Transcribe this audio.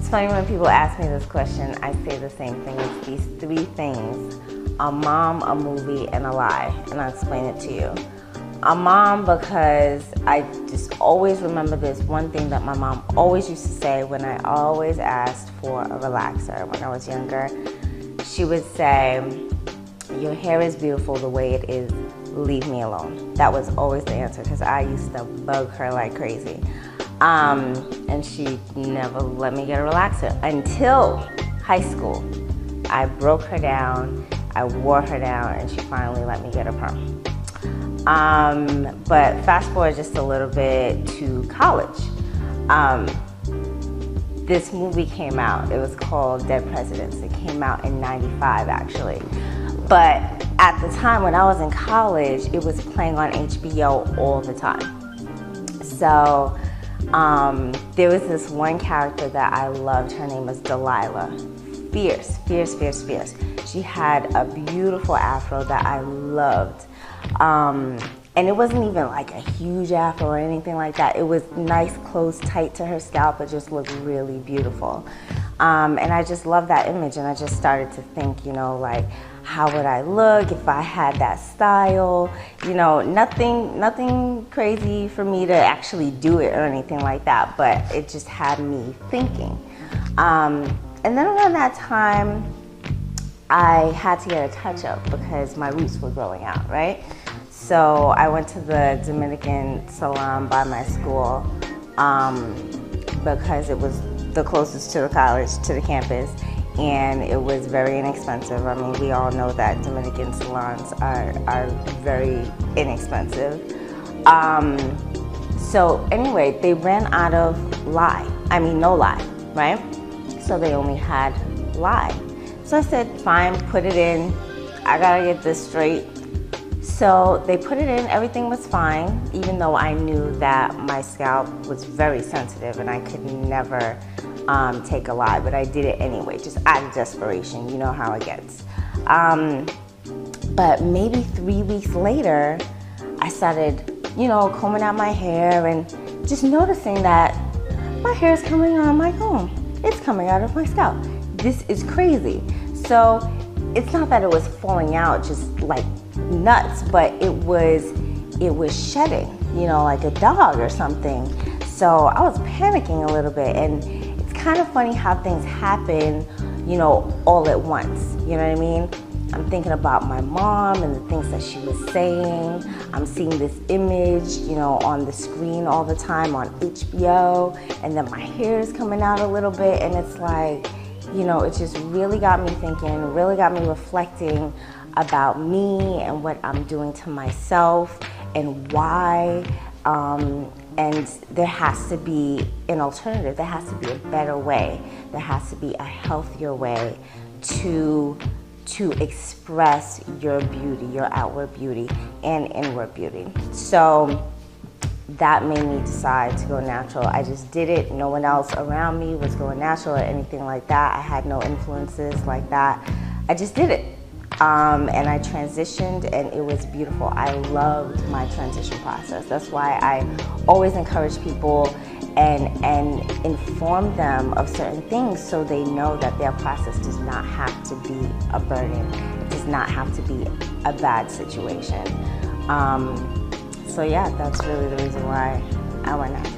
It's funny when people ask me this question, I say the same thing. It's these three things: a mom, a movie, and a lie. And I'll explain it to you. A mom, because I just always remember this one thing that my mom always used to say when I always asked for a relaxer when I was younger. She would say, "Your hair is beautiful the way it is, leave me alone." That was always the answer, because I used to bug her like crazy. And she never let me get a relaxer until high school. I broke her down, I wore her down, and she finally let me get a perm. But fast forward just a little bit to college. This movie came out. It was called Dead Presidents. It came out in '95, actually. But at the time when I was in college, it was playing on HBO all the time. So there was this one character that I loved. Her name was Delilah. Fierce, fierce, fierce, fierce. She had a beautiful afro that I loved. And it wasn't even like a huge afro or anything like that. It was nice, close, tight to her scalp. It just looked really beautiful. And I just loved that image, and I just started to think, you know, like, how would I look if I had that style? You know, nothing crazy for me to actually do it or anything like that, but it just had me thinking. And then around that time, I had to get a touch-up because my roots were growing out, right? So I went to the Dominican salon by my school because it was the closest to the college, to the campus, and it was very inexpensive. I mean, we all know that Dominican salons are very inexpensive. So anyway, they ran out of no lye, right? So they only had lye. So I said, fine, put it in. I gotta get this straight. So they put it in, everything was fine, even though I knew that my scalp was very sensitive and I could never take a lye, but I did it anyway, just out of desperation. You know how it gets. But maybe 3 weeks later, I started, you know, combing out my hair and just noticing that my hair is coming out. I'm like, oh, it's coming out of my scalp. This is crazy. So it's not that it was falling out just like nuts, but it was shedding, you know, like a dog or something. So I was panicking a little bit, and it's kind of funny how things happen, you know, all at once. You know what I mean? I'm thinking about my mom and the things that she was saying. I'm seeing this image, you know, on the screen all the time on HBO, and then my hair is coming out a little bit, and it's like, you know, it just really got me thinking, really got me reflecting about me and what I'm doing to myself and why. And there has to be an alternative. There has to be a better way. There has to be a healthier way to express your beauty, your outward beauty and inward beauty. So that made me decide to go natural. I just did it. No one else around me was going natural or anything like that. I had no influences like that. I just did it. And I transitioned, and it was beautiful. I loved my transition process. That's why I always encourage people and inform them of certain things so they know that their process does not have to be a burden. It does not have to be a bad situation. So yeah, that's really the reason why I went natural.